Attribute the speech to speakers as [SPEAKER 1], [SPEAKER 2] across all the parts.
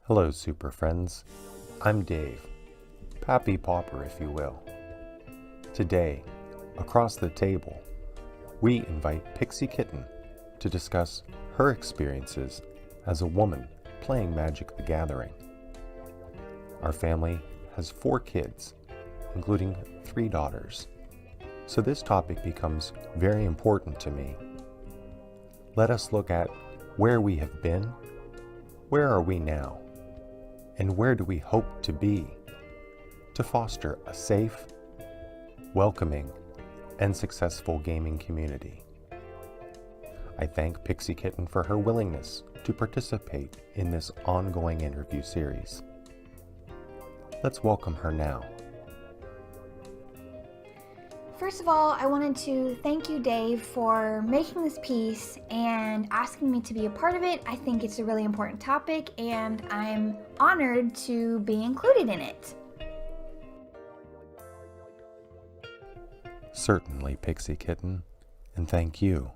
[SPEAKER 1] Hello, super friends. I'm Dave, Pappy Popper, if you will. Today, across the table, we invite Pixie Kitten to discuss her experiences as a woman playing Magic the Gathering. Our family has 4 kids, including 3 daughters, so this topic becomes very important to me. Let us look at where we have been, where are we now, and where do we hope to be to foster a safe, welcoming, and successful gaming community. I thank Pixie Kitten for her willingness to participate in this ongoing interview series. Let's welcome her now.
[SPEAKER 2] First of all, I wanted to thank you, Dave, for making this piece and asking me to be a part of it. I think it's a really important topic, and I'm honored to be included in it.
[SPEAKER 1] Certainly, Pixie Kitten, and thank you.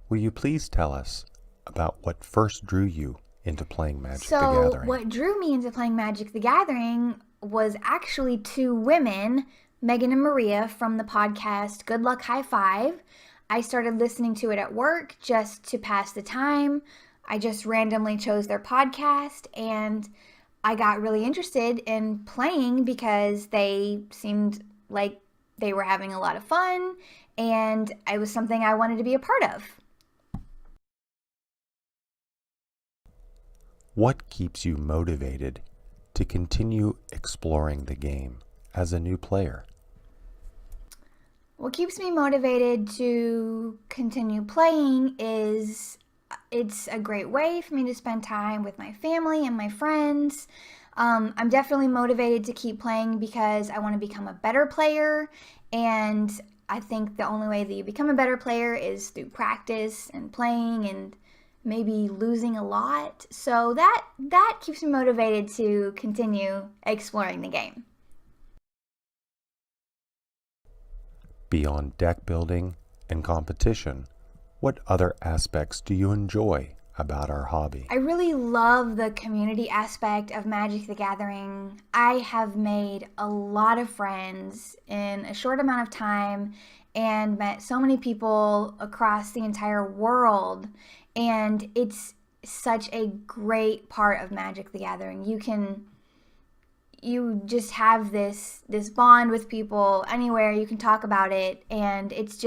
[SPEAKER 1] Will you please tell us about what first drew you into playing Magic the Gathering?
[SPEAKER 2] So, what drew me into playing Magic the Gathering was actually 2 women, Megan and Maria, from the podcast Good Luck High Five. I started listening to it at work just to pass the time. I just randomly chose their podcast, and I got really interested in playing because they seemed like they were having a lot of fun, and it was something I wanted to be a part of.
[SPEAKER 1] What keeps you motivated to continue exploring the game as a new player?
[SPEAKER 2] What keeps me motivated to continue playing is it's a great way for me to spend time with my family and my friends. I'm definitely motivated to keep playing because I want to become a better player, and I think the only way that you become a better player is through practice and playing and maybe losing a lot. So that keeps me motivated to continue exploring the game.
[SPEAKER 1] Beyond deck building and competition, what other aspects do you enjoy about our hobby?
[SPEAKER 2] I really love the community aspect of Magic the Gathering. I have made a lot of friends in a short amount of time and met so many people across the entire world, and it's such a great part of Magic the Gathering. You just have this bond with people anywhere. You can talk about it, and it's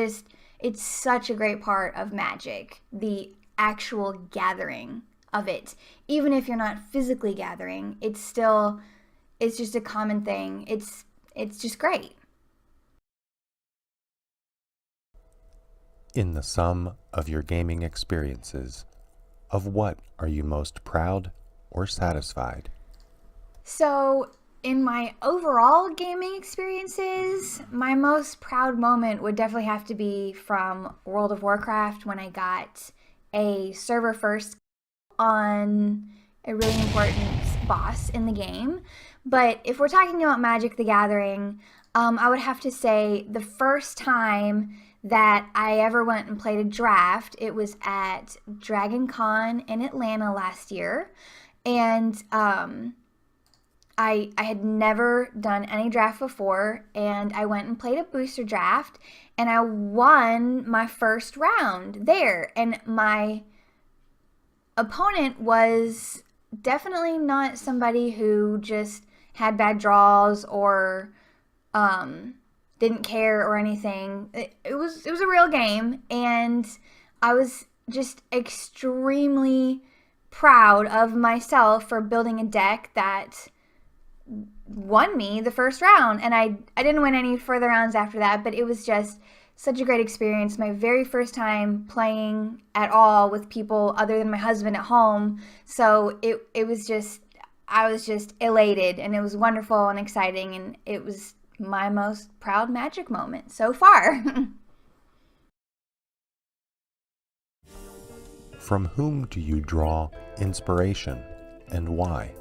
[SPEAKER 2] such a great part of Magic, the actual gathering of it. Even if you're not physically gathering, it's just a common thing. It's just great.
[SPEAKER 1] In the sum of your gaming experiences, of what are you most proud or satisfied?
[SPEAKER 2] So, in my overall gaming experiences, my most proud moment would definitely have to be from World of Warcraft when I got a server first on a really important boss in the game. But if we're talking about Magic the Gathering, I would have to say the first time that I ever went and played a draft, it was at Dragon Con in Atlanta last year. And I had never done any draft before, and I went and played a booster draft, and I won my first round there. And my opponent was definitely not somebody who just had bad draws or didn't care or anything. It was a real game, and I was just extremely proud of myself for building a deck that won me the first round. And I didn't win any further rounds after that, but it was just such a great experience. My very first time playing at all with people other than my husband at home. So it was just, I was just elated, and it was wonderful and exciting, and it was my most proud Magic moment so far.
[SPEAKER 1] From whom do you draw inspiration, and why?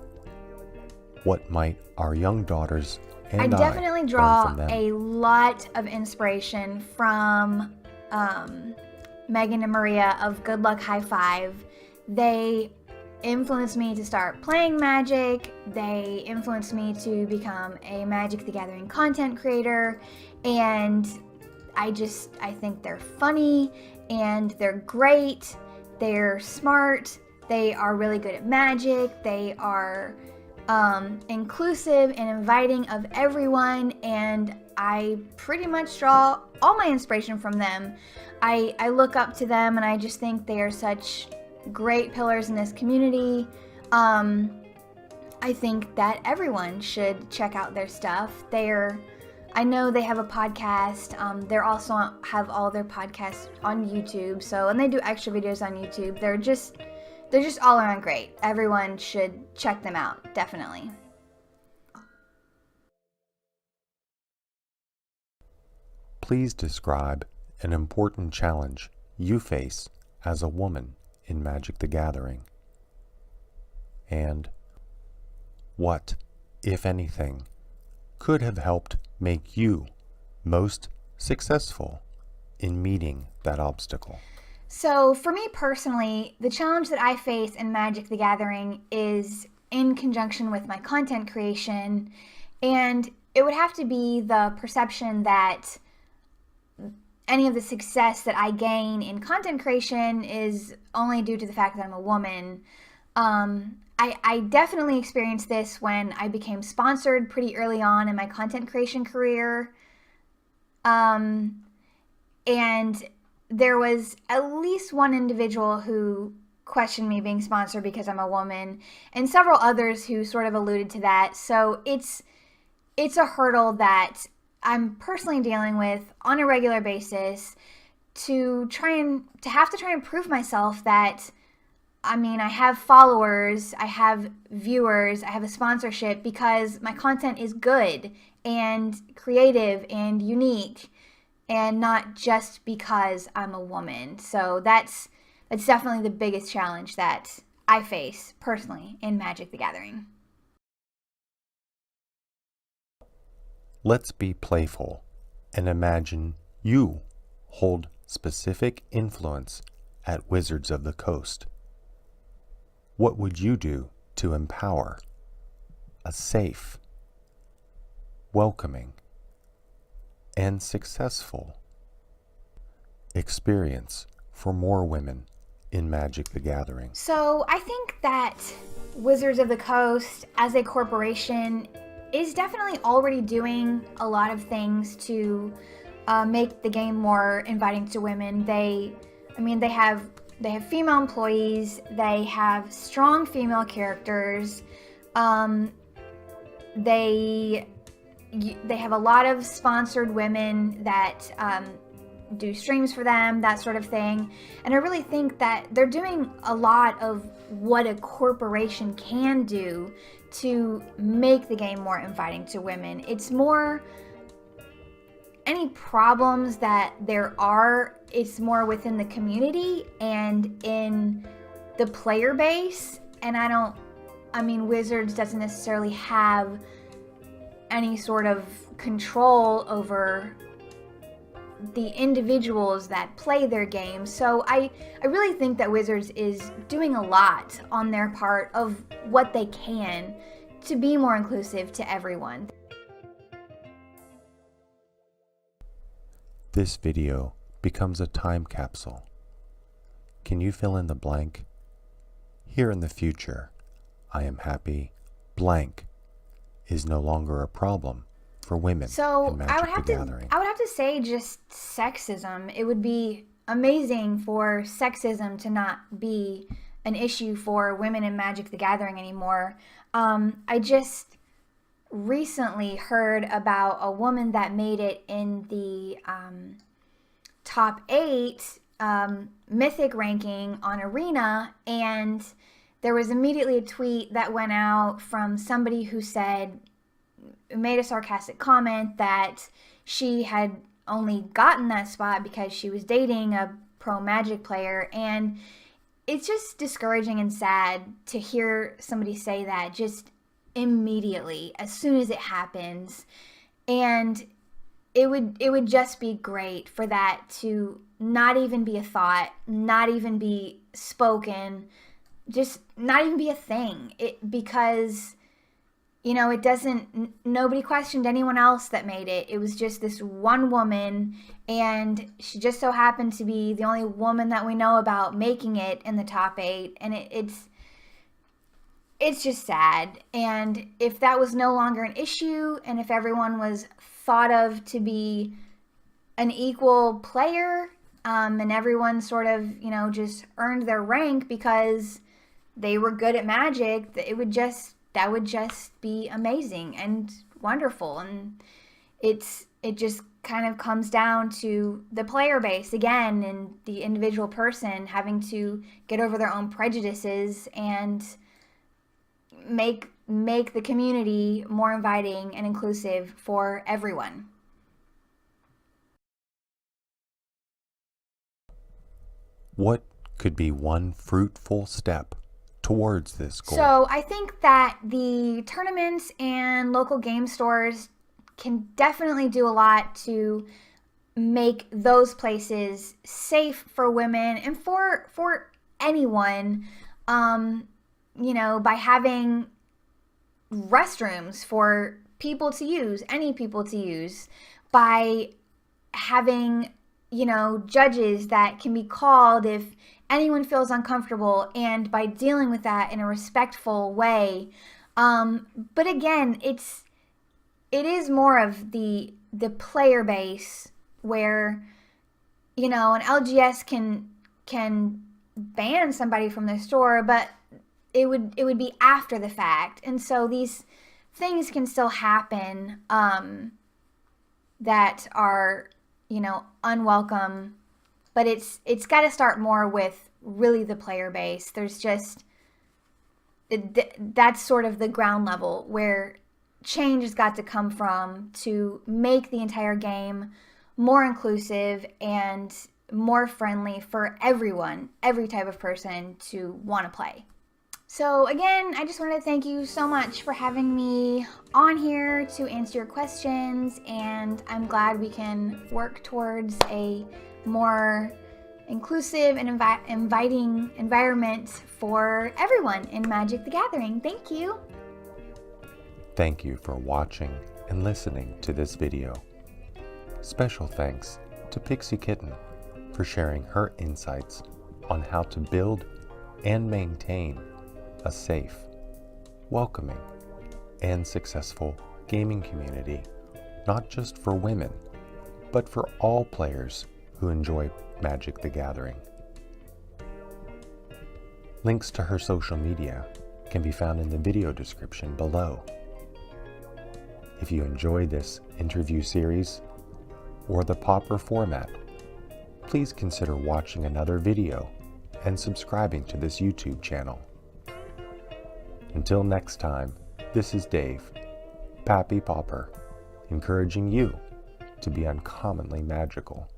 [SPEAKER 1] What might our young daughters and I
[SPEAKER 2] definitely
[SPEAKER 1] learn
[SPEAKER 2] draw
[SPEAKER 1] from them?
[SPEAKER 2] a lot of inspiration from Megan and Maria of Good Luck High Five. They influenced me to start playing Magic. They influenced me to become a Magic the Gathering content creator. And I think they're funny and they're great. They're smart. They are really good at Magic. They are inclusive and inviting of everyone. And I pretty much draw all my inspiration from them. I look up to them and I just think they are such great pillars in this community. I think that everyone should check out their stuff. I know they have a podcast. They're also have all their podcasts on YouTube. And they do extra videos on YouTube. They're just all around great. Everyone should check them out, definitely.
[SPEAKER 1] Please describe an important challenge you face as a woman in Magic the Gathering. And what, if anything, could have helped make you most successful in meeting that obstacle?
[SPEAKER 2] So for me personally, the challenge that I face in Magic the Gathering is in conjunction with my content creation, and it would have to be the perception that any of the success that I gain in content creation is only due to the fact that I'm a woman. I definitely experienced this when I became sponsored pretty early on in my content creation career. And there was at least one individual who questioned me being sponsored because I'm a woman, and several others who sort of alluded to that. So it's a hurdle that I'm personally dealing with on a regular basis to have to try and prove myself that, I have followers, I have viewers, I have a sponsorship because my content is good and creative and unique, and not just because I'm a woman. So that's definitely the biggest challenge that I face personally in Magic the Gathering.
[SPEAKER 1] Let's be playful and imagine you hold specific influence at Wizards of the Coast. What would you do to empower a safe, welcoming, and successful experience for more women in Magic the Gathering?
[SPEAKER 2] So I think that Wizards of the Coast as a corporation is definitely already doing a lot of things to make the game more inviting to women. They have female employees. They have strong female characters. They have a lot of sponsored women that do streams for them, that sort of thing. And I really think that they're doing a lot of what a corporation can do to make the game more inviting to women. It's more any problems that there are, it's more within the community and in the player base. And Wizards doesn't necessarily have any sort of control over the individuals that play their game. So I really think that Wizards is doing a lot on their part of what they can to be more inclusive to everyone.
[SPEAKER 1] This video becomes a time capsule. Can you fill in the blank? Here in the future, I am happy blank is no longer a problem for women in Magic the Gathering.
[SPEAKER 2] I would have to say just sexism. It would be amazing for sexism to not be an issue for women in Magic the Gathering anymore. I just recently heard about a woman that made it in the top 8 Mythic ranking on Arena, and there was immediately a tweet that went out from somebody who made a sarcastic comment that she had only gotten that spot because she was dating a pro Magic player. And it's just discouraging and sad to hear somebody say that just immediately as soon as it happens. And it would just be great for that to not even be a thought, not even be spoken, just not even be a thing. Because it doesn't, nobody questioned anyone else that made it. It was just this one woman, and she just so happened to be the only woman that we know about making it in the top 8. And it's just sad. And if that was no longer an issue, and if everyone was thought of to be an equal player, and everyone sort of, just earned their rank because they were good at Magic, that would just be amazing and wonderful. And it just kind of comes down to the player base again, and the individual person having to get over their own prejudices and make the community more inviting and inclusive for everyone.
[SPEAKER 1] What could be one fruitful step towards this goal?
[SPEAKER 2] So I think that the tournaments and local game stores can definitely do a lot to make those places safe for women and for anyone, by having restrooms for people to use, any people to use, by having, judges that can be called if anyone feels uncomfortable, and by dealing with that in a respectful way. But again, it is more of the player base where, an LGS can ban somebody from the store, but it would be after the fact. And so these things can still happen, that are, unwelcome, but it's got to start more with really the player base. There's just, that's sort of the ground level where change has got to come from, to make the entire game more inclusive and more friendly for everyone, every type of person to want to play. So again, I just wanted to thank you so much for having me on here to answer your questions, and I'm glad we can work towards a more inclusive and inviting environment for everyone in Magic the Gathering. Thank you.
[SPEAKER 1] Thank you for watching and listening to this video. Special thanks to Pixie Kitten for sharing her insights on how to build and maintain a safe, welcoming, and successful gaming community, not just for women, but for all players who enjoy Magic the Gathering. Links to her social media can be found in the video description below. If you enjoyed this interview series or the Pauper format, please consider watching another video and subscribing to this YouTube channel. Until next time, this is Dave, Pappy Pauper, encouraging you to be uncommonly magical.